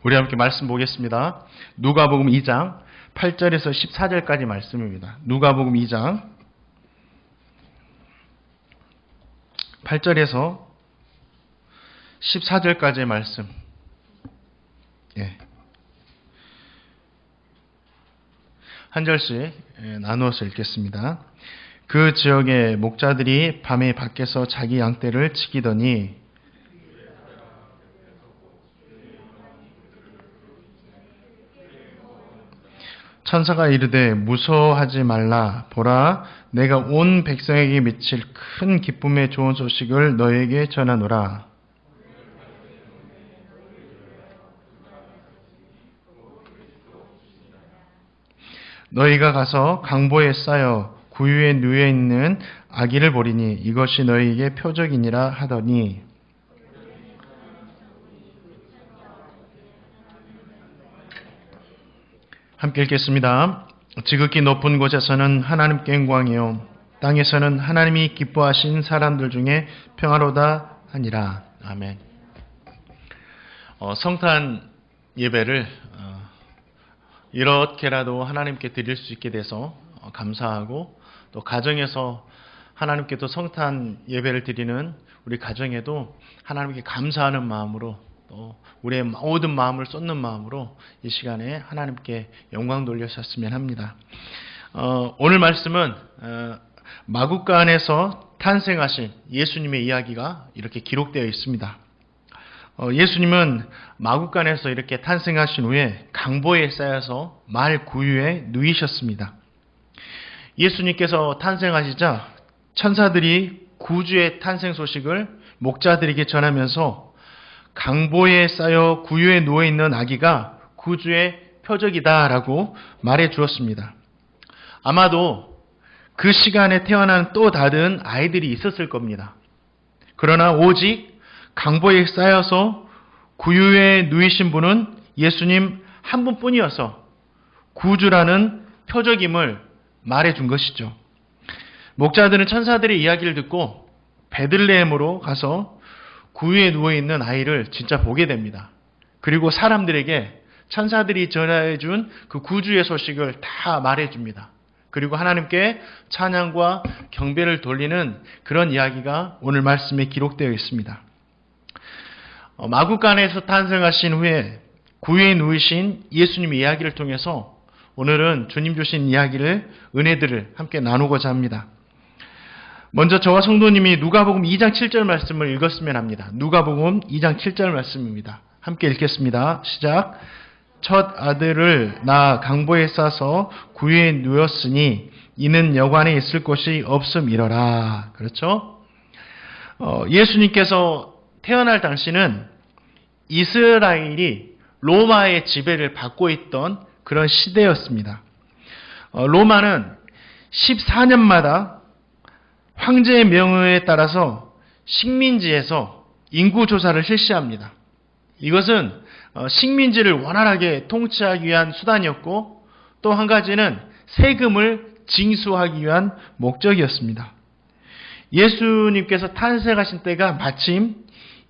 우리 함께 말씀 보겠습니다. 누가복음 2장 8절에서 14절까지 말씀입니다. 누가복음 2장 8절에서 14절까지의 말씀. 한 절씩 나누어서 읽겠습니다. 그 지역의 목자들이 밤에 밖에서 자기 양떼를 지키더니 천사가 이르되 무서워하지 말라. 보라, 내가 온 백성에게 미칠 큰 기쁨의 좋은 소식을 너에게 전하노라. 너희가 가서 강보에 쌓여 구유에 누워 있는 아기를 보리니 이것이 너희에게 표적이니라 하더니 함께 읽겠습니다. 지극히 높은 곳에서는 하나님께 영광이요 땅에서는 하나님이 기뻐하신 사람들 중에 평화로다 하니라. 아멘. 성탄 예배를 이렇게라도 하나님께 드릴 수 있게 돼서 감사하고, 또 가정에서 하나님께 또 성탄 예배를 드리는 우리 가정에도 하나님께 감사하는 마음으로, 또 우리의 모든 마음을 쏟는 마음으로 이 시간에 하나님께 영광 돌려셨으면 합니다. 오늘 말씀은 마구간에서 탄생하신 예수님의 이야기가 이렇게 기록되어 있습니다. 예수님은 마구간에서 이렇게 탄생하신 후에 강보에 쌓여서 말 구유에 누이셨습니다. 예수님께서 탄생하시자 천사들이 구주의 탄생 소식을 목자들에게 전하면서 강보에 쌓여 구유에 누워있는 아기가 구주의 표적이다라고 말해 주었습니다. 아마도 그 시간에 태어난 또 다른 아이들이 있었을 겁니다. 그러나 오직 강보에 쌓여서 구유에 누이신 분은 예수님 한 분뿐이어서 구주라는 표적임을 말해준 것이죠. 목자들은 천사들의 이야기를 듣고 베들레헴으로 가서 구유에 누워있는 아이를 진짜 보게 됩니다. 그리고 사람들에게 천사들이 전해준 그 구주의 소식을 다 말해줍니다. 그리고 하나님께 찬양과 경배를 돌리는 그런 이야기가 오늘 말씀에 기록되어 있습니다. 마구간에서 탄생하신 후에 구유에 누이신 예수님의 이야기를 통해서 오늘은 주님 주신 이야기를, 은혜들을 함께 나누고자 합니다. 먼저 저와 성도님이 누가복음 2장 7절 말씀을 읽었으면 합니다. 누가복음 2장 7절 말씀입니다. 함께 읽겠습니다. 시작. 첫 아들을 낳아 강보에 싸서 구유에 누웠으니 이는 여관에 있을 곳이 없음이러라. 그렇죠? 예수님께서 태어날 당시는 이스라엘이 로마의 지배를 받고 있던 그런 시대였습니다. 로마는 14년마다 황제의 명령에 따라서 식민지에서 인구조사를 실시합니다. 이것은 식민지를 원활하게 통치하기 위한 수단이었고, 또 한 가지는 세금을 징수하기 위한 목적이었습니다. 예수님께서 탄생하신 때가 마침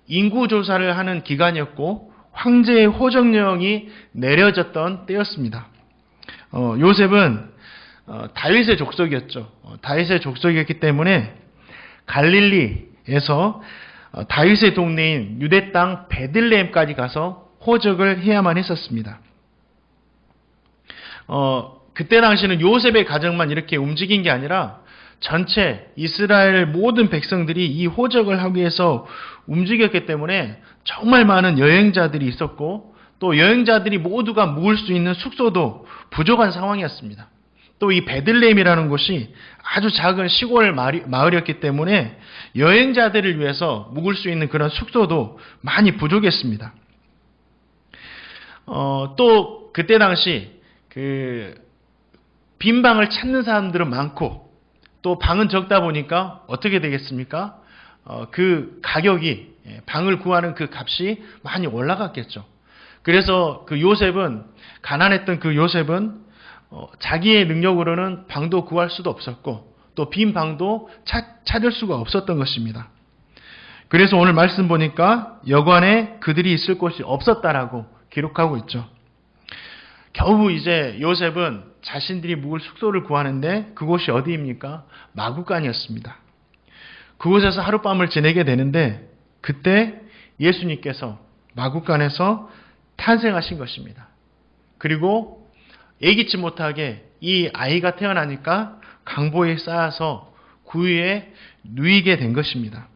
인구조사를 하는 기간이었고 황제의 호정령이 내려졌던 때였습니다. 요셉은 다윗의 족속이었죠. 다윗의 족속이었기 때문에 갈릴리에서 다윗의 동네인 유대 땅 베들레헴까지 가서 호적을 해야만 했었습니다. 그때 당시는 요셉의 가정만 이렇게 움직인 게 아니라 전체 이스라엘 모든 백성들이 이 호적을 하기 위해서 움직였기 때문에 정말 많은 여행자들이 있었고, 또 여행자들이 모두가 묵을 수 있는 숙소도 부족한 상황이었습니다. 또 이 베들레헴이라는 곳이 아주 작은 시골 마을이었기 때문에 여행자들을 위해서 묵을 수 있는 그런 숙소도 많이 부족했습니다. 또 그때 당시 빈 방을 찾는 사람들은 많고, 또 방은 적다 보니까 어떻게 되겠습니까? 그 가격이, 방을 구하는 그 값이 많이 올라갔겠죠. 그래서 가난했던 그 요셉은 자기의 능력으로는 방도 구할 수도 없었고, 또 빈 방도 찾을 수가 없었던 것입니다. 그래서 오늘 말씀 보니까 여관에 그들이 있을 곳이 없었다라고 기록하고 있죠. 겨우 이제 요셉은 자신들이 묵을 숙소를 구하는데 그곳이 어디입니까? 마구간이었습니다. 그곳에서 하룻밤을 지내게 되는데 그때 예수님께서 마구간에서 탄생하신 것입니다. 그리고 예기치 못하게 이 아이가 태어나니까 강보에 쌓아서 구유에 누이게 된 것입니다.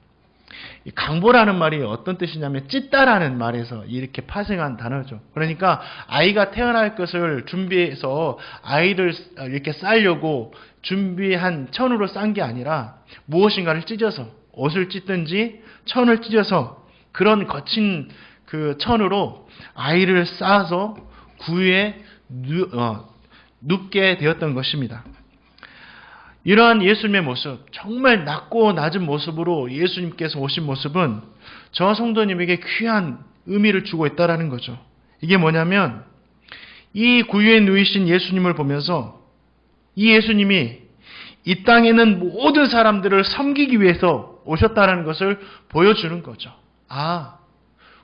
이 강보라는 말이 어떤 뜻이냐면 찢다라는 말에서 이렇게 파생한 단어죠. 그러니까 아이가 태어날 것을 준비해서 아이를 이렇게 싸려고 준비한 천으로 싼 게 아니라 무엇인가를 찢어서 옷을 찢든지 천을 찢어서 그런 거친 그 천으로 아이를 쌓아서 구유에 눕게 되었던 것입니다. 이러한 예수님의 모습, 정말 낮고 낮은 모습으로 예수님께서 오신 모습은 저와 성도님에게 귀한 의미를 주고 있다는 거죠. 이게 뭐냐면 이 구유에 누이신 예수님을 보면서 이 예수님이 이 땅에는 모든 사람들을 섬기기 위해서 오셨다는 것을 보여주는 거죠. 아,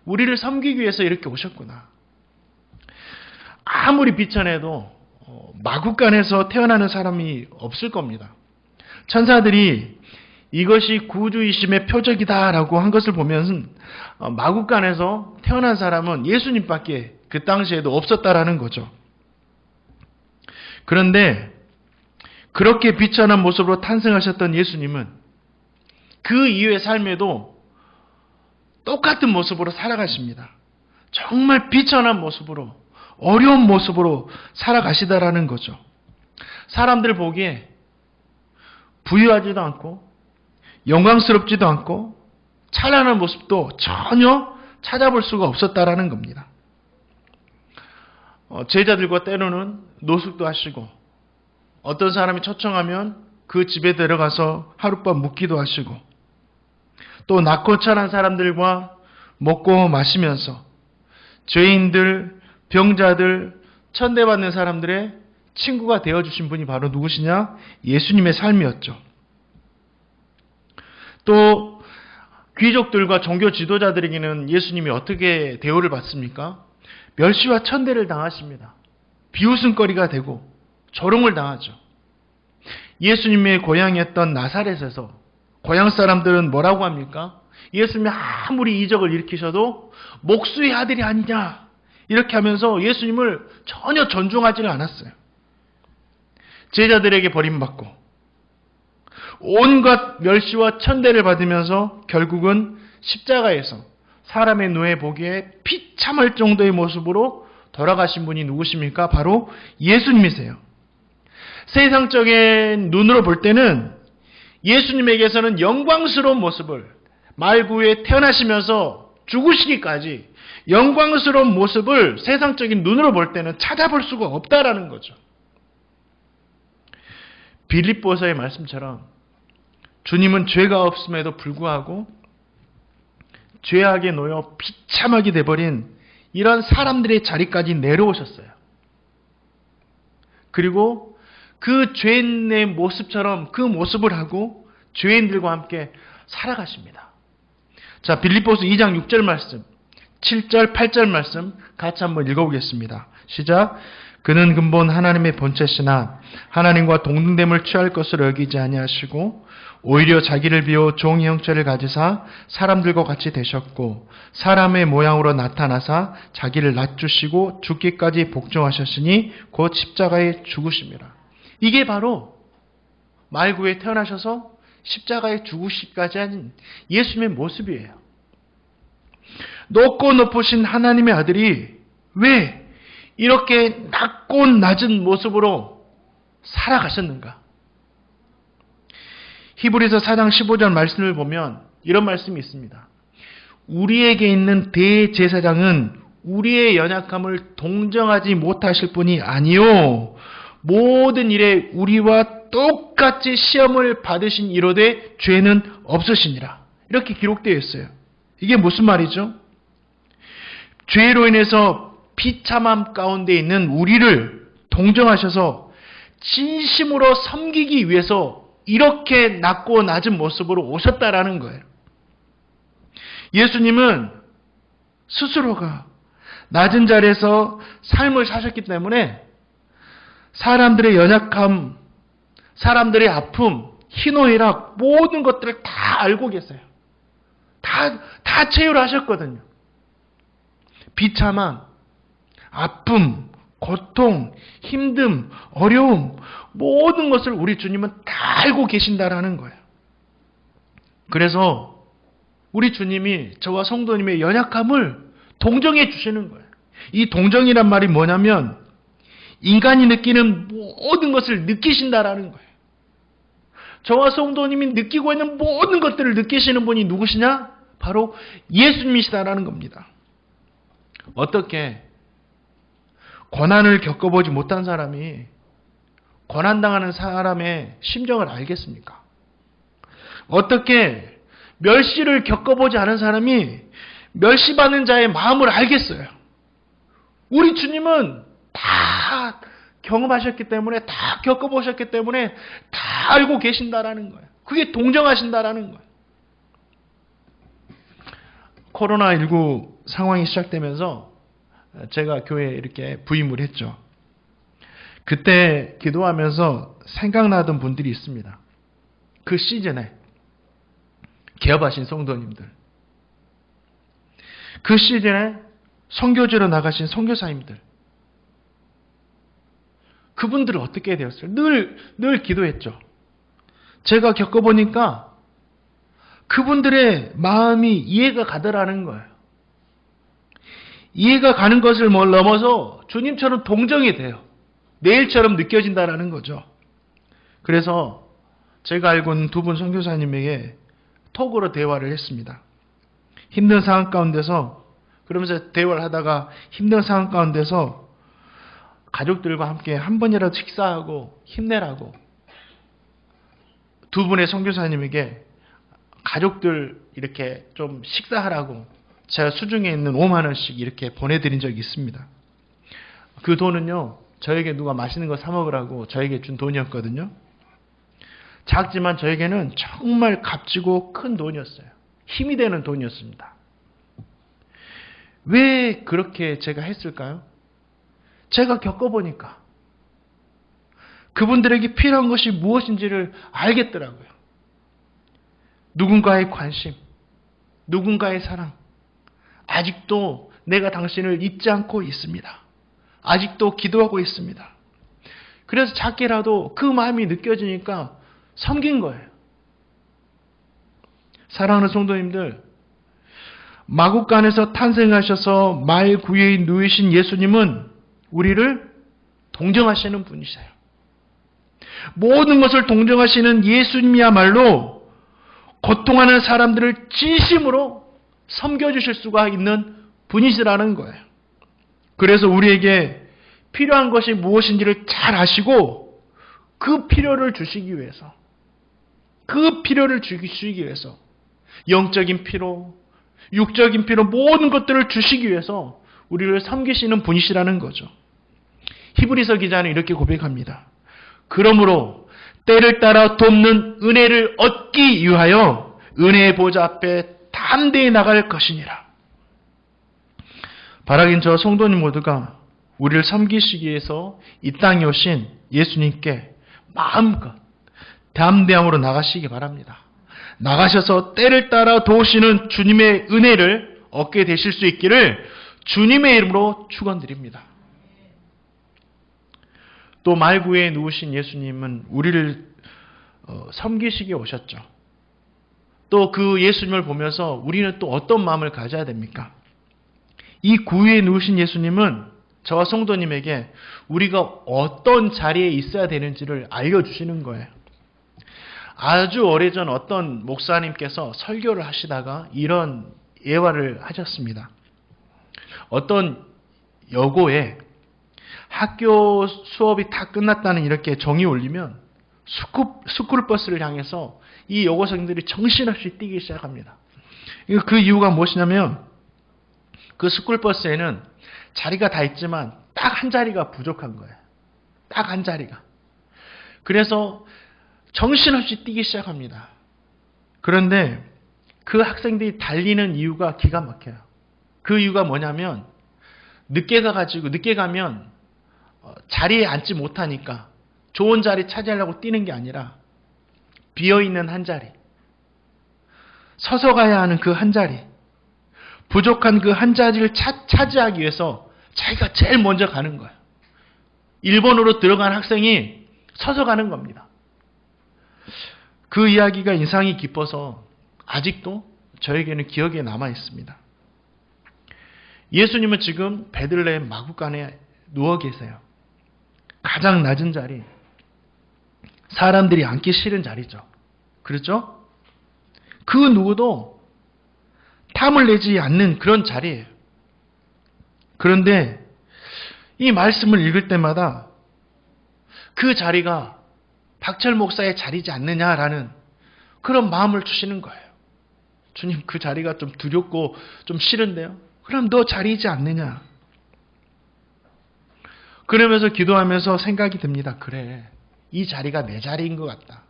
우리를 섬기기 위해서 이렇게 오셨구나. 아무리 비천해도 마구간에서 태어나는 사람이 없을 겁니다. 천사들이 이것이 구주이심의 표적이다라고 한 것을 보면 마구간에서 태어난 사람은 예수님밖에 그 당시에도 없었다라는 거죠. 그런데 그렇게 비천한 모습으로 탄생하셨던 예수님은 그 이후의 삶에도 똑같은 모습으로 살아가십니다. 정말 비천한 모습으로, 어려운 모습으로 살아가시다라는 거죠. 사람들 보기에 부유하지도 않고 영광스럽지도 않고 찬란한 모습도 전혀 찾아볼 수가 없었다라는 겁니다. 제자들과 때로는 노숙도 하시고 어떤 사람이 초청하면 그 집에 들어가서 하룻밤 묵기도 하시고 또 낮고 찬한 사람들과 먹고 마시면서 죄인들, 병자들, 천대받는 사람들의 친구가 되어주신 분이 바로 누구시냐? 예수님의 삶이었죠. 또 귀족들과 종교 지도자들에게는 예수님이 어떻게 대우를 받습니까? 멸시와 천대를 당하십니다. 비웃음거리가 되고 조롱을 당하죠. 예수님의 고향이었던 나사렛에서 고향 사람들은 뭐라고 합니까? 예수님이 아무리 이적을 일으키셔도 목수의 아들이 아니냐 이렇게 하면서 예수님을 전혀 존중하지는 않았어요. 제자들에게 버림받고 온갖 멸시와 천대를 받으면서 결국은 십자가에서 사람의 눈에 보기에 비참할 정도의 모습으로 돌아가신 분이 누구십니까? 바로 예수님이세요. 세상적인 눈으로 볼 때는 예수님에게서는 영광스러운 모습을 말구에 태어나시면서 죽으시기까지 영광스러운 모습을 세상적인 눈으로 볼 때는 찾아볼 수가 없다라는 거죠. 빌립보서의 말씀처럼 주님은 죄가 없음에도 불구하고 죄악에 놓여 비참하게 돼버린 이런 사람들의 자리까지 내려오셨어요. 그리고 그 죄인의 모습처럼 그 모습을 하고 죄인들과 함께 살아가십니다. 자, 빌립보서 2장 6절 말씀, 7절, 8절 말씀 같이 한번 읽어보겠습니다. 시작. 그는 근본 하나님의 본체시나 하나님과 동등됨을 취할 것을 여기지 아니하시고 오히려 자기를 비워 종의 형체를 가지사 사람들과 같이 되셨고 사람의 모양으로 나타나사 자기를 낮추시고 죽기까지 복종하셨으니 곧 십자가에 죽으심이라. 이게 바로 말구에 태어나셔서 십자가에 죽으시기까지 한 예수님의 모습이에요. 높고 높으신 하나님의 아들이 왜 이렇게 낮고 낮은 모습으로 살아가셨는가? 히브리서 4장 15절 말씀을 보면 이런 말씀이 있습니다. 우리에게 있는 대제사장은 우리의 연약함을 동정하지 못하실 분이 아니요 모든 일에 우리와 똑같이 시험을 받으신 이로되 죄는 없으시니라. 이렇게 기록되어 있어요. 이게 무슨 말이죠? 죄로 인해서 비참함 가운데 있는 우리를 동정하셔서 진심으로 섬기기 위해서 이렇게 낮고 낮은 모습으로 오셨다라는 거예요. 예수님은 스스로가 낮은 자리에서 삶을 사셨기 때문에 사람들의 연약함, 사람들의 아픔, 희노애락 모든 것들을 다 알고 계세요. 다 체휼을 하셨거든요. 비참함, 아픔, 고통, 힘듦, 어려움 모든 것을 우리 주님은 다 알고 계신다라는 거예요. 그래서 우리 주님이 저와 성도님의 연약함을 동정해 주시는 거예요. 이 동정이란 말이 뭐냐면 인간이 느끼는 모든 것을 느끼신다라는 거예요. 저와 성도님이 느끼고 있는 모든 것들을 느끼시는 분이 누구시냐? 바로 예수님이시다라는 겁니다. 어떻게 고난을 겪어보지 못한 사람이 고난당하는 사람의 심정을 알겠습니까? 어떻게 멸시를 겪어보지 않은 사람이 멸시받는 자의 마음을 알겠어요? 우리 주님은 다 경험하셨기 때문에, 다 겪어보셨기 때문에 다 알고 계신다라는 거예요. 그게 동정하신다라는 거예요. 코로나19 상황이 시작되면서 제가 교회에 이렇게 부임을 했죠. 그때 기도하면서 생각나던 분들이 있습니다. 그 시즌에 개업하신 성도님들, 그 시즌에 선교지로 나가신 선교사님들, 그분들은 어떻게 되었어요? 늘 기도했죠. 제가 겪어보니까 그분들의 마음이 이해가 가더라는 거예요. 이해가 가는 것을 넘어서 주님처럼 동정이 돼요. 내일처럼 느껴진다라는 거죠. 그래서 제가 알고 있는 두 분 선교사님에게 톡으로 대화를 했습니다. 힘든 상황 가운데서, 그러면서 대화를 하다가 힘든 상황 가운데서 가족들과 함께 한 번이라도 식사하고 힘내라고 두 분의 선교사님에게 가족들 이렇게 좀 식사하라고 제가 수중에 있는 5만 원씩 이렇게 보내드린 적이 있습니다. 그 돈은요, 저에게 누가 맛있는 거 사 먹으라고 저에게 준 돈이었거든요. 작지만 저에게는 정말 값지고 큰 돈이었어요. 힘이 되는 돈이었습니다. 왜 그렇게 제가 했을까요? 제가 겪어보니까 그분들에게 필요한 것이 무엇인지를 알겠더라고요. 누군가의 관심, 누군가의 사랑, 아직도 내가 당신을 잊지 않고 있습니다. 아직도 기도하고 있습니다. 그래서 작게라도 그 마음이 느껴지니까 섬긴 거예요. 사랑하는 성도님들, 마국간에서 탄생하셔서 말 구유에 누이신 예수님은 우리를 동정하시는 분이세요. 모든 것을 동정하시는 예수님이야말로 고통하는 사람들을 진심으로 섬겨주실 수가 있는 분이시라는 거예요. 그래서 우리에게 필요한 것이 무엇인지를 잘 아시고 그 필요를 주시기 위해서, 영적인 필요, 육적인 필요 모든 것들을 주시기 위해서 우리를 섬기시는 분이시라는 거죠. 히브리서 기자는 이렇게 고백합니다. 그러므로 때를 따라 돕는 은혜를 얻기 위하여 은혜의 보좌 앞에 담대히 나갈 것이니라. 바라긴 저 성도님 모두가 우리를 섬기시기 위해서 이 땅에 오신 예수님께 마음껏 담대함으로 나가시기 바랍니다. 나가셔서 때를 따라 도우시는 주님의 은혜를 얻게 되실 수 있기를 주님의 이름으로 축원드립니다. 또 말구에 누우신 예수님은 우리를 섬기시기에 오셨죠. 또 그 예수님을 보면서 우리는 또 어떤 마음을 가져야 됩니까? 이 구유에 누우신 예수님은 저와 성도님에게 우리가 어떤 자리에 있어야 되는지를 알려주시는 거예요. 아주 오래전 어떤 목사님께서 설교를 하시다가 이런 예화를 하셨습니다. 어떤 여고에 학교 수업이 다 끝났다는 이렇게 정이 울리면 스쿨버스를 향해서 이 여고생들이 정신없이 뛰기 시작합니다. 그 이유가 무엇이냐면 그 스쿨버스에는 자리가 다 있지만 딱 한 자리가 부족한 거예요. 딱 한 자리가. 그래서 정신없이 뛰기 시작합니다. 그런데 그 학생들이 달리는 이유가 기가 막혀요. 그 이유가 뭐냐면 늦게 가면 자리에 앉지 못하니까 좋은 자리 차지하려고 뛰는 게 아니라 비어있는 한 자리, 서서 가야 하는 그 한 자리, 부족한 그 한 자리를 차지하기 위해서 자기가 제일 먼저 가는 거예요. 일본으로 들어간 학생이 서서 가는 겁니다. 그 이야기가 인상이 깊어서 아직도 저에게는 기억에 남아 있습니다. 예수님은 지금 베들레헴 마구간에 누워 계세요. 가장 낮은 자리, 사람들이 앉기 싫은 자리죠. 그렇죠? 그 누구도 탐을 내지 않는 그런 자리예요. 그런데 이 말씀을 읽을 때마다 그 자리가 박철 목사의 자리지 않느냐라는 그런 마음을 주시는 거예요. 주님, 그 자리가 좀 두렵고 좀 싫은데요. 그럼 너 자리이지 않느냐. 그러면서 기도하면서 생각이 듭니다. 그래, 이 자리가 내 자리인 것 같다.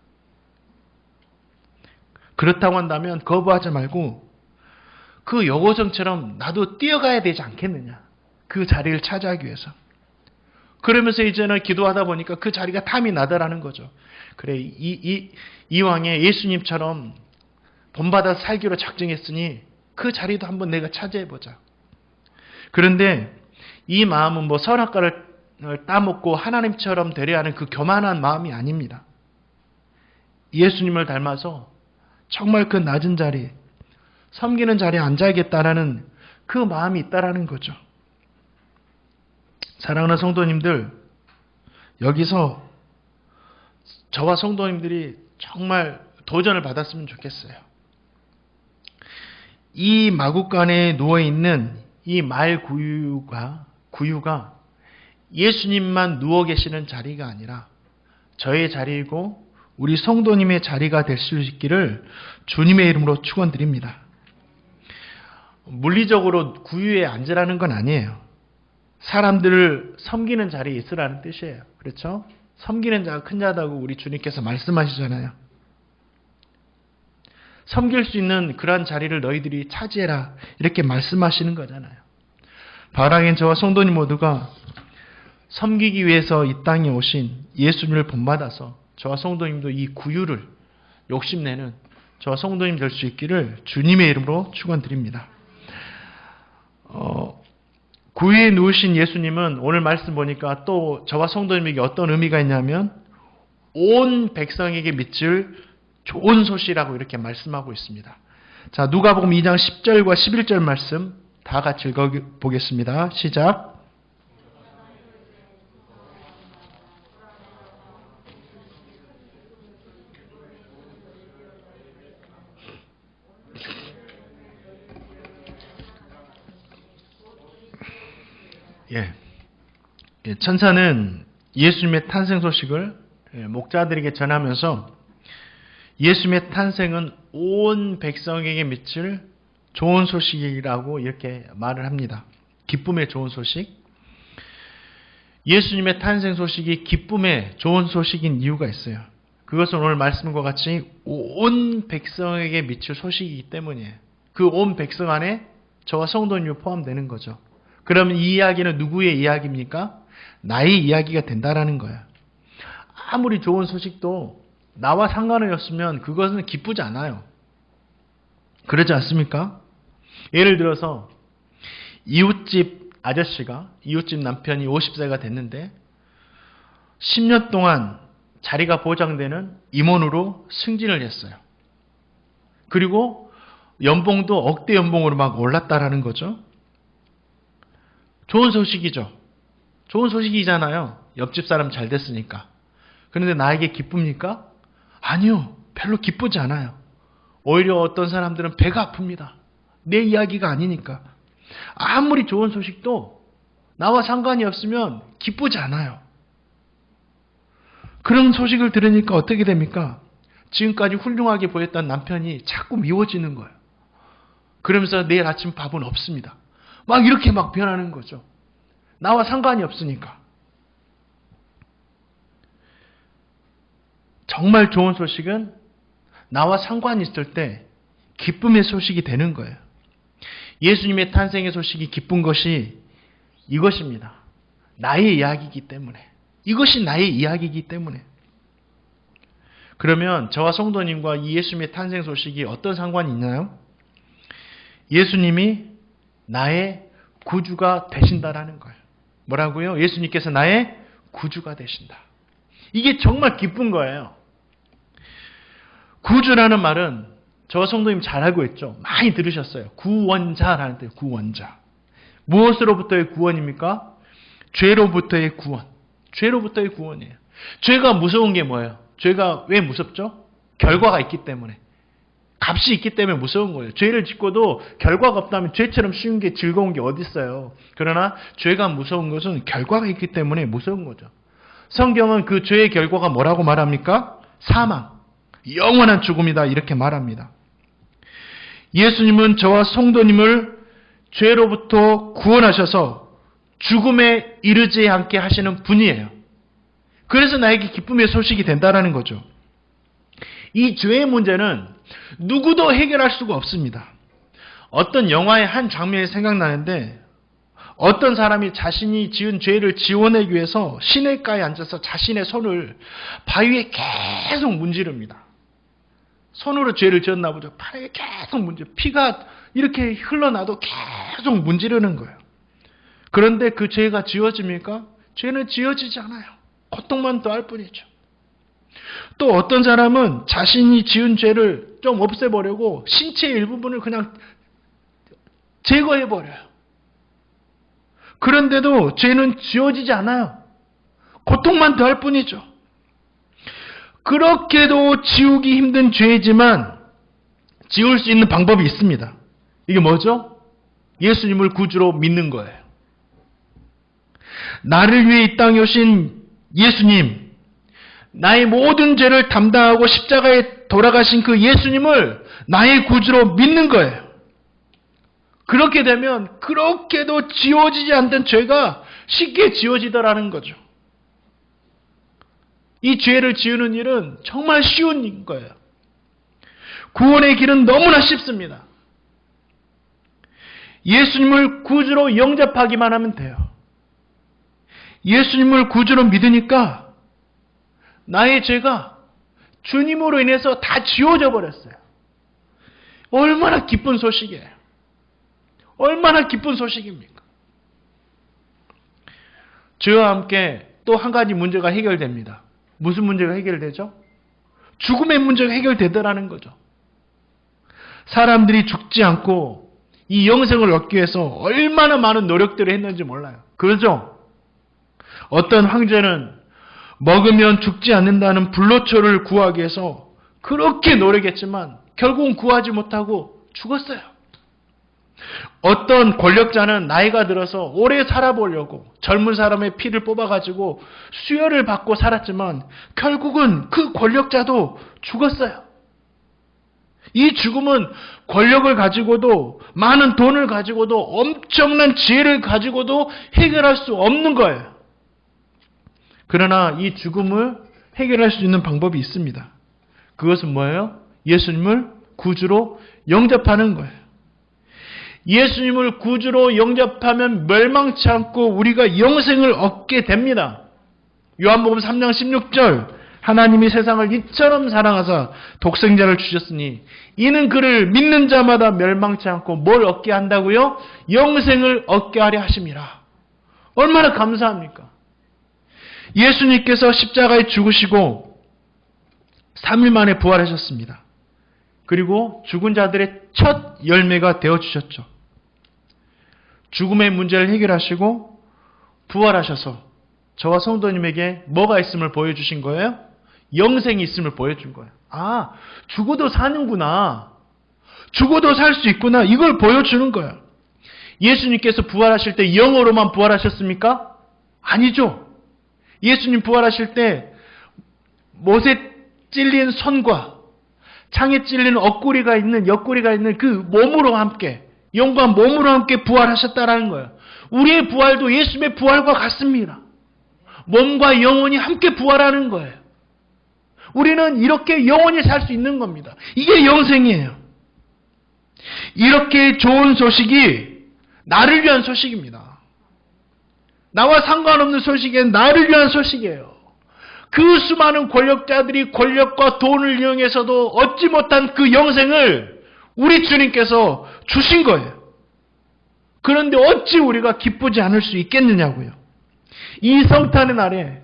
그렇다고 한다면 거부하지 말고 그 여고생처럼 나도 뛰어가야 되지 않겠느냐. 그 자리를 차지하기 위해서. 그러면서 이제는 기도하다 보니까 그 자리가 탐이 나더라는 거죠. 그래, 이왕에 예수님처럼 본받아서 살기로 작정했으니 그 자리도 한번 내가 차지해보자. 그런데 이 마음은 뭐 선악과를 따먹고 하나님처럼 되려 하는 그 교만한 마음이 아닙니다. 예수님을 닮아서 정말 그 낮은 자리, 섬기는 자리에 앉아야겠다라는 그 마음이 있다라는 거죠. 사랑하는 성도님들, 여기서 저와 성도님들이 정말 도전을 받았으면 좋겠어요. 이 마구간에 누워있는 이 말 구유가 예수님만 누워 계시는 자리가 아니라 저의 자리이고 우리 성도님의 자리가 될 수 있기를 주님의 이름으로 축원드립니다. 물리적으로 구유에 앉으라는 건 아니에요. 사람들을 섬기는 자리에 있으라는 뜻이에요. 그렇죠? 섬기는 자가 큰 자다고 우리 주님께서 말씀하시잖아요. 섬길 수 있는 그러한 자리를 너희들이 차지해라. 이렇게 말씀하시는 거잖아요. 바라긴 저와 성도님 모두가 섬기기 위해서 이 땅에 오신 예수님을 본받아서 저와 성도님도 이 구유를 욕심내는 저와 성도님 될 수 있기를 주님의 이름으로 축원드립니다. 구유에 누우신 예수님은 오늘 말씀 보니까 또 저와 성도님에게 어떤 의미가 있냐면 온 백성에게 미칠 좋은 소식이라고 이렇게 말씀하고 있습니다. 자, 누가복음 2장 10절과 11절 말씀 다 같이 읽어보겠습니다. 시작. 천사는 예수님의 탄생 소식을 목자들에게 전하면서 예수님의 탄생은 온 백성에게 미칠 좋은 소식이라고 이렇게 말을 합니다. 기쁨의 좋은 소식. 예수님의 탄생 소식이 기쁨의 좋은 소식인 이유가 있어요. 그것은 오늘 말씀과 같이 온 백성에게 미칠 소식이기 때문이에요. 그 온 백성 안에 저와 성도님이 포함되는 거죠. 그러면 이 이야기는 누구의 이야기입니까? 나의 이야기가 된다라는 거예요. 아무리 좋은 소식도 나와 상관이 없으면 그것은 기쁘지 않아요. 그러지 않습니까? 예를 들어서 이웃집 아저씨가, 이웃집 남편이 50세가 됐는데 10년 동안 자리가 보장되는 임원으로 승진을 했어요. 그리고 연봉도 억대 연봉으로 막 올랐다라는 거죠. 좋은 소식이죠. 좋은 소식이잖아요. 옆집 사람 잘 됐으니까. 그런데 나에게 기쁩니까? 아니요. 별로 기쁘지 않아요. 오히려 어떤 사람들은 배가 아픕니다. 내 이야기가 아니니까. 아무리 좋은 소식도 나와 상관이 없으면 기쁘지 않아요. 그런 소식을 들으니까 어떻게 됩니까? 지금까지 훌륭하게 보였던 남편이 자꾸 미워지는 거예요. 그러면서 내일 아침 밥은 없습니다. 막 이렇게 막 변하는 거죠. 나와 상관이 없으니까. 정말 좋은 소식은 나와 상관이 있을 때 기쁨의 소식이 되는 거예요. 예수님의 탄생의 소식이 기쁜 것이 이것입니다. 나의 이야기이기 때문에. 이것이 나의 이야기이기 때문에. 그러면 저와 성도님과 이 예수님의 탄생 소식이 어떤 상관이 있나요? 예수님이 나의 구주가 되신다라는 거예요. 뭐라고요? 예수님께서 나의 구주가 되신다. 이게 정말 기쁜 거예요. 구주라는 말은 저와 성도님 잘 알고 있죠? 많이 들으셨어요. 구원자라는 뜻, 구원자. 무엇으로부터의 구원입니까? 죄로부터의 구원. 죄로부터의 구원이에요. 죄가 무서운 게 뭐예요? 죄가 왜 무섭죠? 결과가 있기 때문에. 값이 있기 때문에 무서운 거예요. 죄를 짓고도 결과가 없다면 죄처럼 쉬운 게 즐거운 게 어디 있어요. 그러나 죄가 무서운 것은 결과가 있기 때문에 무서운 거죠. 성경은 그 죄의 결과가 뭐라고 말합니까? 사망, 영원한 죽음이다 이렇게 말합니다. 예수님은 저와 성도님을 죄로부터 구원하셔서 죽음에 이르지 않게 하시는 분이에요. 그래서 나에게 기쁨의 소식이 된다는 거죠. 이 죄의 문제는 누구도 해결할 수가 없습니다. 어떤 영화의 한 장면이 생각나는데 어떤 사람이 자신이 지은 죄를 지워내기 위해서 시냇가에 앉아서 자신의 손을 바위에 계속 문지릅니다. 손으로 죄를 지었나 보죠. 바위에 계속 문지르. 피가 이렇게 흘러나도 계속 문지르는 거예요. 그런데 그 죄가 지워집니까? 죄는 지워지지 않아요. 고통만 더할 뿐이죠. 또 어떤 사람은 자신이 지은 죄를 좀 없애보려고 신체의 일부분을 그냥 제거해버려요. 그런데도 죄는 지워지지 않아요. 고통만 더할 뿐이죠. 그렇게도 지우기 힘든 죄이지만 지울 수 있는 방법이 있습니다. 이게 뭐죠? 예수님을 구주로 믿는 거예요. 나를 위해 이 땅에 오신 예수님, 나의 모든 죄를 담당하고 십자가에 돌아가신 그 예수님을 나의 구주로 믿는 거예요. 그렇게 되면 그렇게도 지워지지 않던 죄가 쉽게 지워지더라는 거죠. 이 죄를 지우는 일은 정말 쉬운 거예요. 구원의 길은 너무나 쉽습니다. 예수님을 구주로 영접하기만 하면 돼요. 예수님을 구주로 믿으니까 나의 죄가 주님으로 인해서 다 지워져 버렸어요. 얼마나 기쁜 소식이에요. 얼마나 기쁜 소식입니까? 죄와 함께 또 한 가지 문제가 해결됩니다. 무슨 문제가 해결되죠? 죽음의 문제가 해결되더라는 거죠. 사람들이 죽지 않고 이 영생을 얻기 위해서 얼마나 많은 노력들을 했는지 몰라요. 그렇죠? 어떤 황제는 먹으면 죽지 않는다는 불로초를 구하기 위해서 그렇게 노력했지만 결국은 구하지 못하고 죽었어요. 어떤 권력자는 나이가 들어서 오래 살아보려고 젊은 사람의 피를 뽑아가지고 수혈을 받고 살았지만 결국은 그 권력자도 죽었어요. 이 죽음은 권력을 가지고도 많은 돈을 가지고도 엄청난 지혜를 가지고도 해결할 수 없는 거예요. 그러나 이 죽음을 해결할 수 있는 방법이 있습니다. 그것은 뭐예요? 예수님을 구주로 영접하는 거예요. 예수님을 구주로 영접하면 멸망치 않고 우리가 영생을 얻게 됩니다. 요한복음 3장 16절 하나님이 세상을 이처럼 사랑하사 독생자를 주셨으니 이는 그를 믿는 자마다 멸망치 않고 뭘 얻게 한다고요? 영생을 얻게 하려 하심이라. 얼마나 감사합니까? 예수님께서 십자가에 죽으시고 3일 만에 부활하셨습니다. 그리고 죽은 자들의 첫 열매가 되어주셨죠. 죽음의 문제를 해결하시고 부활하셔서 저와 성도님에게 뭐가 있음을 보여주신 거예요? 영생이 있음을 보여준 거예요. 아, 죽어도 사는구나. 죽어도 살 수 있구나. 이걸 보여주는 거예요. 예수님께서 부활하실 때 영으로만 부활하셨습니까? 아니죠. 예수님 부활하실 때 못에 찔린 손과 창에 찔린 옆구리가 있는 그 몸으로 함께 영과 몸으로 함께 부활하셨다라는 거예요. 우리의 부활도 예수님의 부활과 같습니다. 몸과 영혼이 함께 부활하는 거예요. 우리는 이렇게 영원히 살 수 있는 겁니다. 이게 영생이에요. 이렇게 좋은 소식이 나를 위한 소식입니다. 나와 상관없는 소식은 나를 위한 소식이에요. 그 수많은 권력자들이 권력과 돈을 이용해서도 얻지 못한 그 영생을 우리 주님께서 주신 거예요. 그런데 어찌 우리가 기쁘지 않을 수 있겠느냐고요. 이 성탄의 날에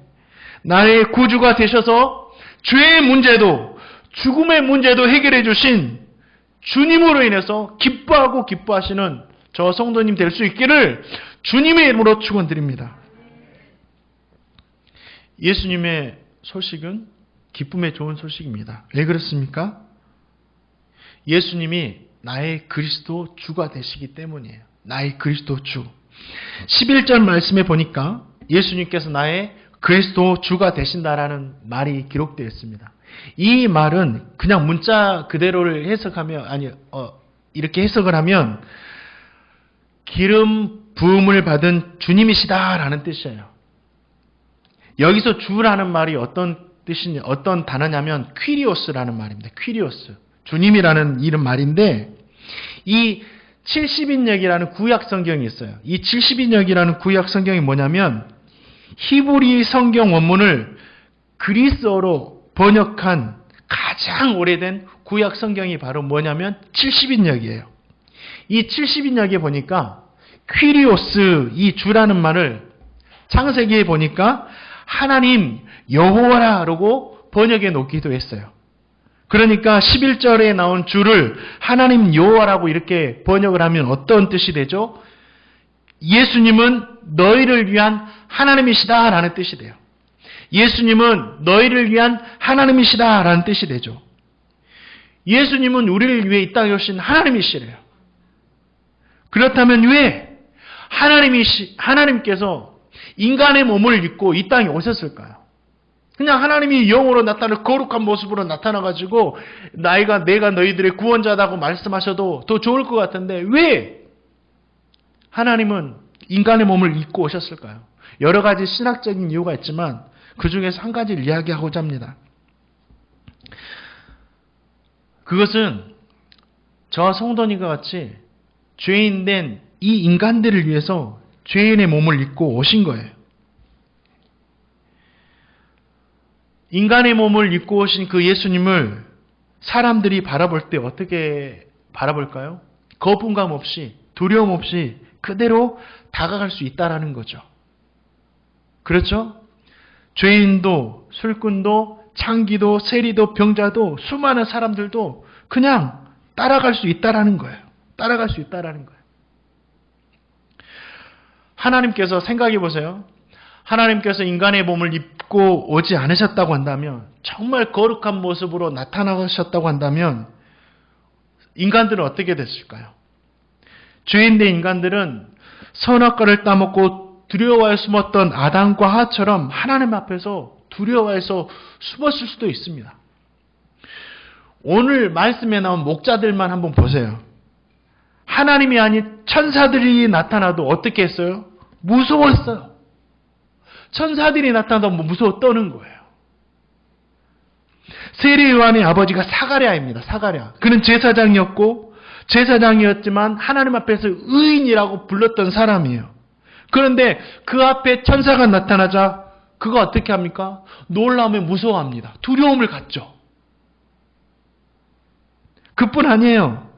나의 구주가 되셔서 죄의 문제도 죽음의 문제도 해결해 주신 주님으로 인해서 기뻐하고 기뻐하시는 저 성도님 될 수 있기를 주님의 이름으로 축원드립니다. 예수님의 소식은 기쁨의 좋은 소식입니다. 왜 그렇습니까? 예수님이 나의 그리스도 주가 되시기 때문이에요. 나의 그리스도 주. 11절 말씀에 보니까 예수님께서 나의 그리스도 주가 되신다라는 말이 기록되어 있습니다. 이 말은 그냥 문자 그대로를 해석하면 이렇게 해석을 하면 기름 부음을 받은 주님이시다라는 뜻이에요. 여기서 주라는 말이 어떤 단어냐면 퀴리오스라는 말입니다. 퀴리오스. 주님이라는 이름 말인데 이 70인역이라는 구약 성경이 있어요. 이 70인역이라는 구약 성경이 뭐냐면 히브리 성경 원문을 그리스어로 번역한 가장 오래된 구약 성경이 바로 뭐냐면 70인역이에요. 이 70인역에 보니까 퀴리오스 이 주라는 말을 창세기에 보니까 하나님 여호와라고 번역해 놓기도 했어요. 그러니까 11절에 나온 주를 하나님 여호와라고 이렇게 번역을 하면 어떤 뜻이 되죠? 예수님은 너희를 위한 하나님이시다라는 뜻이 돼요. 예수님은 너희를 위한 하나님이시다라는 뜻이 되죠. 예수님은 우리를 위해 이 땅에 오신 하나님이시래요. 그렇다면 왜 하나님께서 인간의 몸을 입고 이 땅에 오셨을까요? 그냥 하나님이 영으로 나타나는 거룩한 모습으로 나타나가지고 내가 너희들의 구원자다고 말씀하셔도 더 좋을 것 같은데 왜 하나님은 인간의 몸을 입고 오셨을까요? 여러 가지 신학적인 이유가 있지만 그 중에서 한 가지를 이야기하고자 합니다. 그것은 저와 성도님과 같이 죄인된 이 인간들을 위해서 죄인의 몸을 입고 오신 거예요. 인간의 몸을 입고 오신 그 예수님을 사람들이 바라볼 때 어떻게 바라볼까요? 거부감 없이 두려움 없이 그대로 다가갈 수 있다라는 거죠. 그렇죠? 죄인도 술꾼도 창기도 세리도 병자도 수많은 사람들도 그냥 따라갈 수 있다라는 거예요. 따라갈 수 있다라는 거예요. 하나님께서 생각해 보세요. 하나님께서 인간의 몸을 입고 오지 않으셨다고 한다면, 정말 거룩한 모습으로 나타나셨다고 한다면 인간들은 어떻게 됐을까요? 죄인된 인간들은 선악과를 따먹고 두려워해 숨었던 아담과 하와처럼 하나님 앞에서 두려워해서 숨었을 수도 있습니다. 오늘 말씀에 나온 목자들만 한번 보세요. 하나님이 아닌 천사들이 나타나도 어떻게 했어요? 무서웠어요. 천사들이 나타나도 무서워 떠는 거예요. 세례 요한의 아버지가 사가랴입니다. 사가랴. 그는 제사장이었지만 하나님 앞에서 의인이라고 불렀던 사람이에요. 그런데 그 앞에 천사가 나타나자 그가 어떻게 합니까? 놀라움에 무서워합니다. 두려움을 갖죠. 그뿐 아니에요.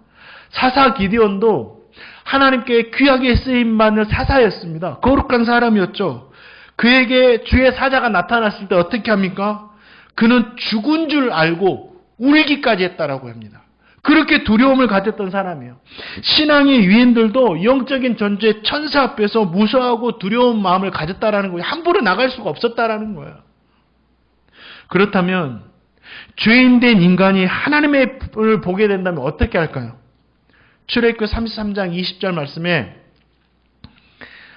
사사 기드온도 하나님께 귀하게 쓰임받는 사사였습니다. 거룩한 사람이었죠. 그에게 주의 사자가 나타났을 때 어떻게 합니까? 그는 죽은 줄 알고 울기까지 했다라고 합니다. 그렇게 두려움을 가졌던 사람이에요. 신앙의 유인들도 영적인 존재 천사 앞에서 무서워하고 두려운 마음을 가졌다라는 거예요. 함부로 나갈 수가 없었다라는 거예요. 그렇다면 죄인된 인간이 하나님의 불을 보게 된다면 어떻게 할까요? 출애굽기 33장 20절 말씀에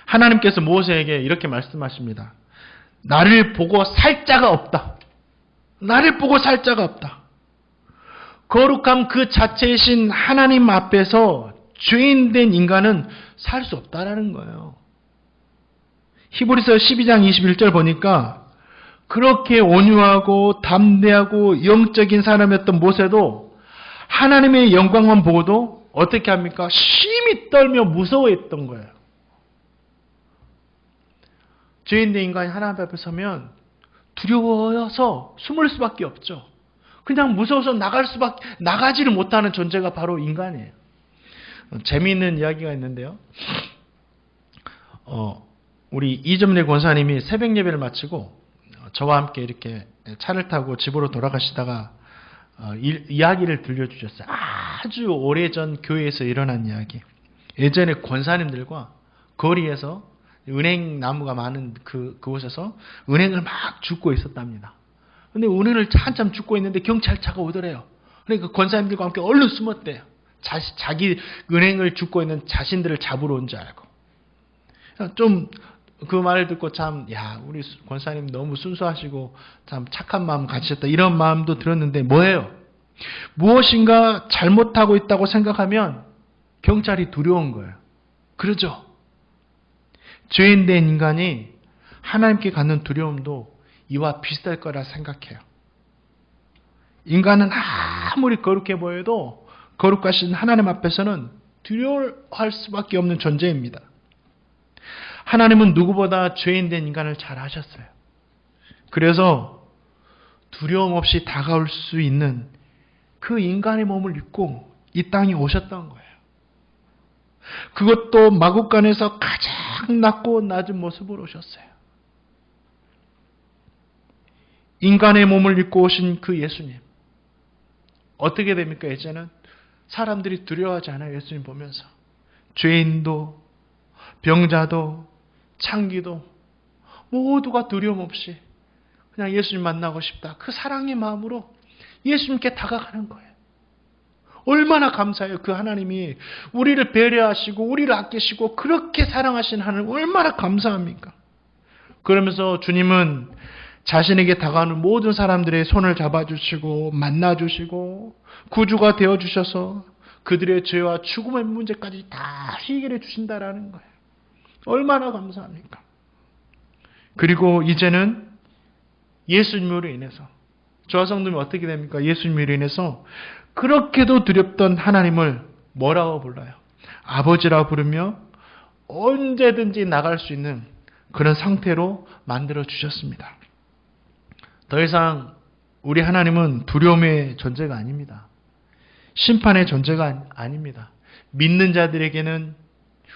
하나님께서 모세에게 이렇게 말씀하십니다. 나를 보고 살 자가 없다. 나를 보고 살 자가 없다. 거룩함 그 자체이신 하나님 앞에서 죄인된 인간은 살 수 없다라는 거예요. 히브리서 12장 21절 보니까 그렇게 온유하고 담대하고 영적인 사람이었던 모세도 하나님의 영광만 보고도 어떻게 합니까? 심히 떨며 무서워했던 거예요. 죄인된 인간이 하나님 앞에 서면 두려워서 숨을 수밖에 없죠. 그냥 무서워서 나가지를 못하는 존재가 바로 인간이에요. 재미있는 이야기가 있는데요. 우리 이점래 권사님이 새벽 예배를 마치고 저와 함께 이렇게 차를 타고 집으로 돌아가시다가 이야기를 들려주셨어요. 아주 오래전 교회에서 일어난 이야기. 예전에 권사님들과 거리에서 은행 나무가 많은 그곳에서 은행을 막 줍고 있었답니다. 근데 은행을 한참 줍고 있는데 경찰차가 오더래요. 그러니까 권사님들과 함께 얼른 숨었대요. 자기 은행을 줍고 있는 자신들을 잡으러 온 줄 알고. 좀 그 말을 듣고 참, 우리 권사님 너무 순수하시고 참 착한 마음 가지셨다. 이런 마음도 들었는데 뭐예요? 무엇인가 잘못하고 있다고 생각하면 경찰이 두려운 거예요. 그러죠? 죄인된 인간이 하나님께 갖는 두려움도 이와 비슷할 거라 생각해요. 인간은 아무리 거룩해 보여도 거룩하신 하나님 앞에서는 두려워할 수밖에 없는 존재입니다. 하나님은 누구보다 죄인된 인간을 잘 아셨어요. 그래서 두려움 없이 다가올 수 있는 그 인간의 몸을 입고 이 땅에 오셨던 거예요. 그것도 마국간에서 가장 낮고 낮은 모습으로 오셨어요. 인간의 몸을 입고 오신 그 예수님. 어떻게 됩니까? 이제는 사람들이 두려워하지 않아요. 예수님 보면서. 죄인도 병자도 창기도 모두가 두려움 없이 그냥 예수님 만나고 싶다. 그 사랑의 마음으로 예수님께 다가가는 거예요. 얼마나 감사해요. 그 하나님이 우리를 배려하시고 우리를 아끼시고 그렇게 사랑하신 하나님 얼마나 감사합니까? 그러면서 주님은 자신에게 다가오는 모든 사람들의 손을 잡아주시고 만나주시고 구주가 되어주셔서 그들의 죄와 죽음의 문제까지 다 해결해 주신다라는 거예요. 얼마나 감사합니까? 그리고 이제는 예수님으로 인해서 저와 성도님이 어떻게 됩니까? 예수님으로 인해서 그렇게도 두렵던 하나님을 뭐라고 불러요? 아버지라 부르며 언제든지 나갈 수 있는 그런 상태로 만들어 주셨습니다. 더 이상 우리 하나님은 두려움의 존재가 아닙니다. 심판의 존재가 아닙니다. 믿는 자들에게는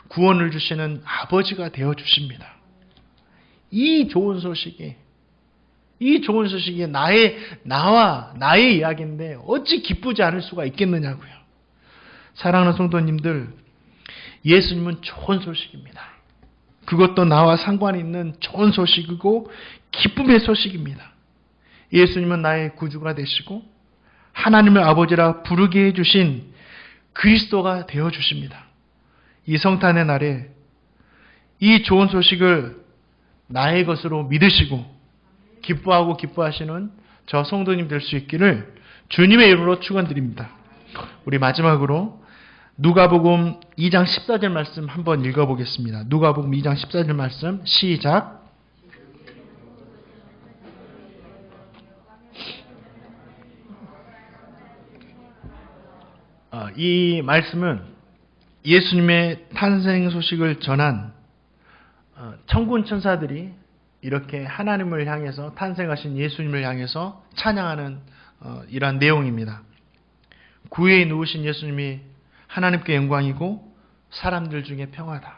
구원을 주시는 아버지가 되어 주십니다. 이 좋은 소식이 나의 이야기인데 어찌 기쁘지 않을 수가 있겠느냐고요. 사랑하는 성도님들, 예수님은 좋은 소식입니다. 그것도 나와 상관이 있는 좋은 소식이고 기쁨의 소식입니다. 예수님은 나의 구주가 되시고 하나님의 아버지라 부르게 해주신 그리스도가 되어 주십니다. 이 성탄의 날에 이 좋은 소식을 나의 것으로 믿으시고 기뻐하고 기뻐하시는 저 성도님 될 수 있기를 주님의 이름으로 축원드립니다. 우리 마지막으로 누가복음 2장 14절 말씀 한번 읽어보겠습니다. 누가복음 2장 14절 말씀 시작. 이 말씀은 예수님의 탄생 소식을 전한 천군 천사들이 이렇게 하나님을 향해서 탄생하신 예수님을 향해서 찬양하는 이러한 내용입니다. 구유에 누우신 예수님이 하나님께 영광이고 사람들 중에 평화다.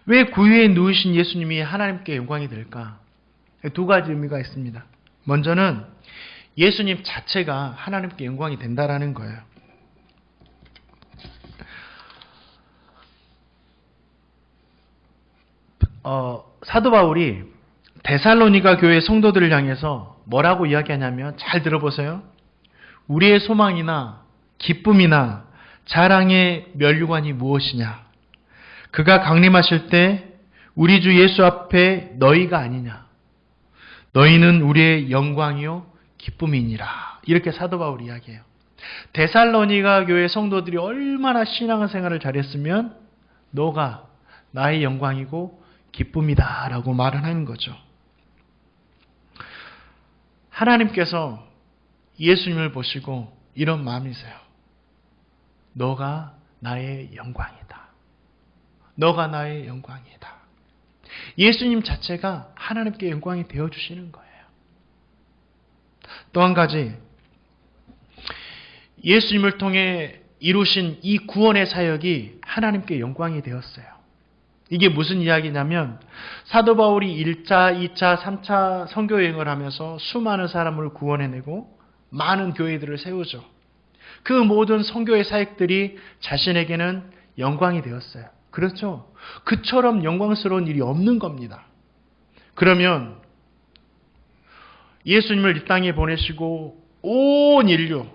왜 구유에 누우신 예수님이 하나님께 영광이 될까? 두 가지 의미가 있습니다. 먼저는 예수님 자체가 하나님께 영광이 된다라는 거예요. 사도 바울이 데살로니가 교회 성도들을 향해서 뭐라고 이야기하냐면 잘 들어보세요. 우리의 소망이나 기쁨이나 자랑의 면류관이 무엇이냐? 그가 강림하실 때 우리 주 예수 앞에 너희가 아니냐? 너희는 우리의 영광이요 기쁨이니라. 이렇게 사도 바울이 이야기해요. 데살로니가 교회 성도들이 얼마나 신앙생활을 잘했으면 너가 나의 영광이고 기쁨이다 라고 말을 하는 거죠. 하나님께서 예수님을 보시고 이런 마음이세요. 너가 나의 영광이다. 너가 나의 영광이다. 예수님 자체가 하나님께 영광이 되어주시는 거예요. 또 한 가지, 예수님을 통해 이루신 이 구원의 사역이 하나님께 영광이 되었어요. 이게 무슨 이야기냐면 사도 바울이 1차, 2차, 3차 선교여행을 하면서 수많은 사람을 구원해내고 많은 교회들을 세우죠. 그 모든 선교의 사역들이 자신에게는 영광이 되었어요. 그렇죠? 그처럼 영광스러운 일이 없는 겁니다. 그러면 예수님을 이 땅에 보내시고 온 인류,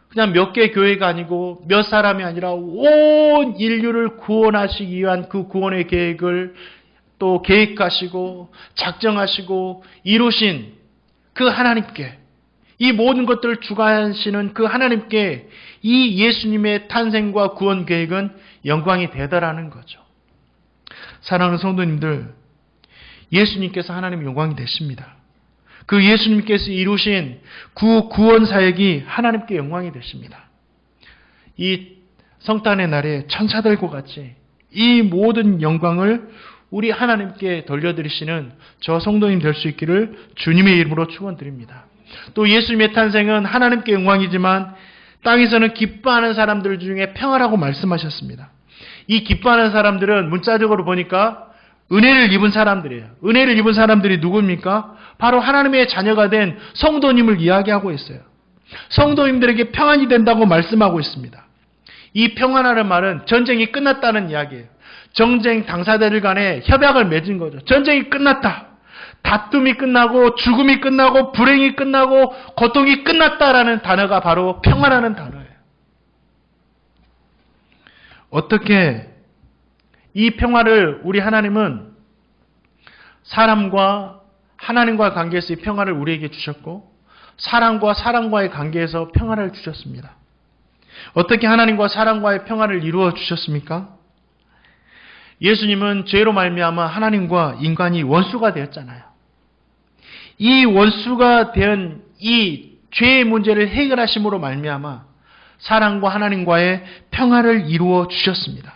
그냥 몇 개 교회가 아니고 몇 사람이 아니라 온 인류를 구원하시기 위한 그 구원의 계획을 또 계획하시고 작정하시고 이루신 그 하나님께, 이 모든 것들을 주관하시는 그 하나님께 이 예수님의 탄생과 구원 계획은 영광이 되더라는 거죠. 사랑하는 성도님들, 예수님께서 하나님의 영광이 되십니다. 그 예수님께서 이루신 그 구원 사역이 하나님께 영광이 되십니다. 이 성탄의 날에 천사들과 같이 이 모든 영광을 우리 하나님께 돌려드리시는 저 성도님 될 수 있기를 주님의 이름으로 축원드립니다. 또 예수님의 탄생은 하나님께 영광이지만 땅에서는 기뻐하는 사람들 중에 평화라고 말씀하셨습니다. 이 기뻐하는 사람들은 문자적으로 보니까 은혜를 입은 사람들이에요. 은혜를 입은 사람들이 누굽니까? 바로 하나님의 자녀가 된 성도님을 이야기하고 있어요. 성도님들에게 평안이 된다고 말씀하고 있습니다. 이 평안이라는 말은 전쟁이 끝났다는 이야기예요. 전쟁 당사자들 간에 협약을 맺은 거죠. 전쟁이 끝났다. 다툼이 끝나고 죽음이 끝나고 불행이 끝나고 고통이 끝났다라는 단어가 바로 평안이라는 단어예요. 어떻게 이 평화를 우리 하나님은 사람과 하나님과의 관계에서 이 평화를 우리에게 주셨고 사람과 사람과의 관계에서 평화를 주셨습니다. 어떻게 하나님과 사람과의 평화를 이루어 주셨습니까? 예수님은 죄로 말미암아 하나님과 인간이 원수가 되었잖아요. 이 원수가 된 이 죄의 문제를 해결하심으로 말미암아 사람과 하나님과의 평화를 이루어 주셨습니다.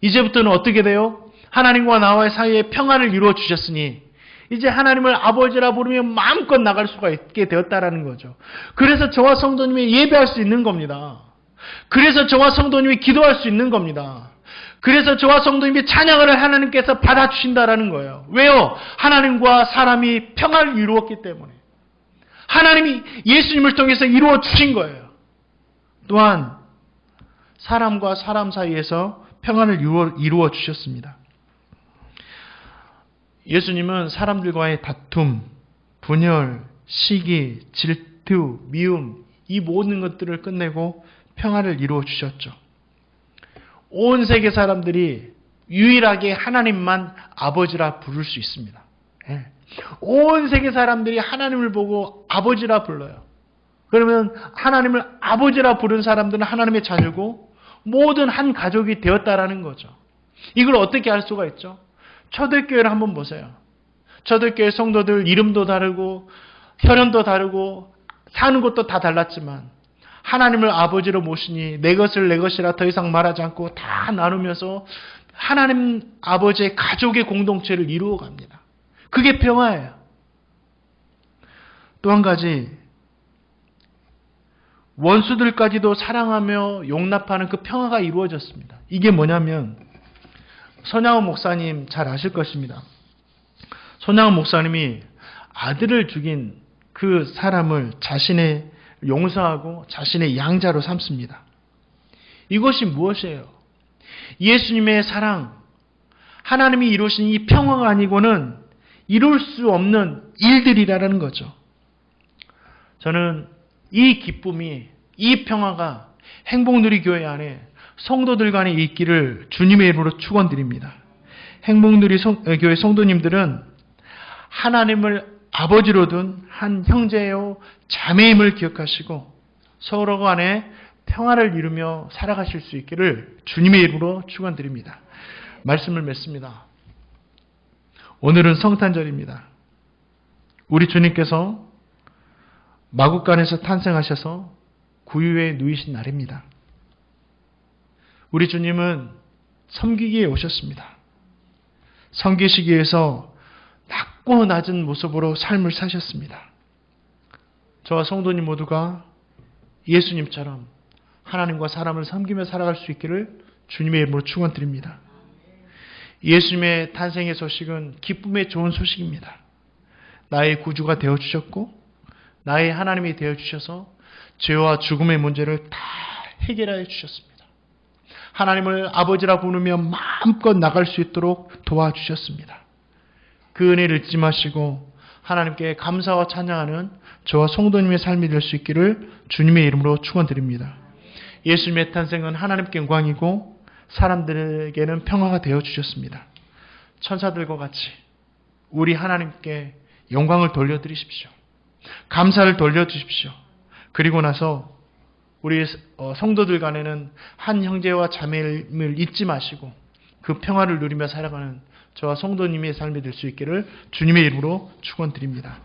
이제부터는 어떻게 돼요? 하나님과 나와의 사이에 평화를 이루어 주셨으니 이제 하나님을 아버지라 부르며 마음껏 나갈 수가 있게 되었다라는 거죠. 그래서 저와 성도님이 예배할 수 있는 겁니다. 그래서 저와 성도님이 기도할 수 있는 겁니다. 그래서 저와 성도님이 찬양을 하나님께서 받아주신다라는 거예요. 왜요? 하나님과 사람이 평화를 이루었기 때문에. 하나님이 예수님을 통해서 이루어 주신 거예요. 또한 사람과 사람 사이에서 평안을 이루어 주셨습니다. 예수님은 사람들과의 다툼, 분열, 시기, 질투, 미움 이 모든 것들을 끝내고 평화를 이루어 주셨죠. 온 세계 사람들이 유일하게 하나님만 아버지라 부를 수 있습니다. 온 세계 사람들이 하나님을 보고 아버지라 불러요. 그러면 하나님을 아버지라 부른 사람들은 하나님의 자녀고 모든 한 가족이 되었다라는 거죠. 이걸 어떻게 알 수가 있죠? 초대교회를 한번 보세요. 초대교회 성도들 이름도 다르고 혈연도 다르고 사는 것도 다 달랐지만 하나님을 아버지로 모시니 내 것을 내 것이라 더 이상 말하지 않고 다 나누면서 하나님 아버지의 가족의 공동체를 이루어 갑니다. 그게 평화예요. 또 한 가지, 원수들까지도 사랑하며 용납하는 그 평화가 이루어졌습니다. 이게 뭐냐면 손양원 목사님 잘 아실 것입니다. 손양원 목사님이 아들을 죽인 그 사람을 자신의 용서하고 자신의 양자로 삼습니다. 이것이 무엇이에요? 예수님의 사랑, 하나님이 이루신 이 평화가 아니고는 이룰 수 없는 일들이라는 거죠. 저는 이 기쁨이, 이 평화가 행복누리 교회 안에 성도들 간에 있기를 주님의 이름으로 축원드립니다. 행복누리 교회 성도님들은 하나님을 아버지로 둔 한 형제요 자매임을 기억하시고 서로 간에 평화를 이루며 살아가실 수 있기를 주님의 이름으로 축원드립니다. 말씀을 맺습니다. 오늘은 성탄절입니다. 우리 주님께서 마구간에서 탄생하셔서 구유에 누이신 날입니다. 우리 주님은 섬기기에 오셨습니다. 섬기시기 위해서 낮고 낮은 모습으로 삶을 사셨습니다. 저와 성도님 모두가 예수님처럼 하나님과 사람을 섬기며 살아갈 수 있기를 주님의 이름으로 축원드립니다. 예수님의 탄생의 소식은 기쁨의 좋은 소식입니다. 나의 구주가 되어주셨고 나의 하나님이 되어주셔서 죄와 죽음의 문제를 다 해결하여 주셨습니다. 하나님을 아버지라 부르며 마음껏 나갈 수 있도록 도와주셨습니다. 그 은혜를 잊지 마시고 하나님께 감사와 찬양하는 저와 성도님의 삶이 될 수 있기를 주님의 이름으로 축원드립니다. 예수님의 탄생은 하나님께 영광이고 사람들에게는 평화가 되어주셨습니다. 천사들과 같이 우리 하나님께 영광을 돌려드리십시오. 감사를 돌려주십시오. 그리고 나서 우리 성도들 간에는 한 형제와 자매임을 잊지 마시고 그 평화를 누리며 살아가는 저와 성도님의 삶이 될 수 있기를 주님의 이름으로 축원드립니다.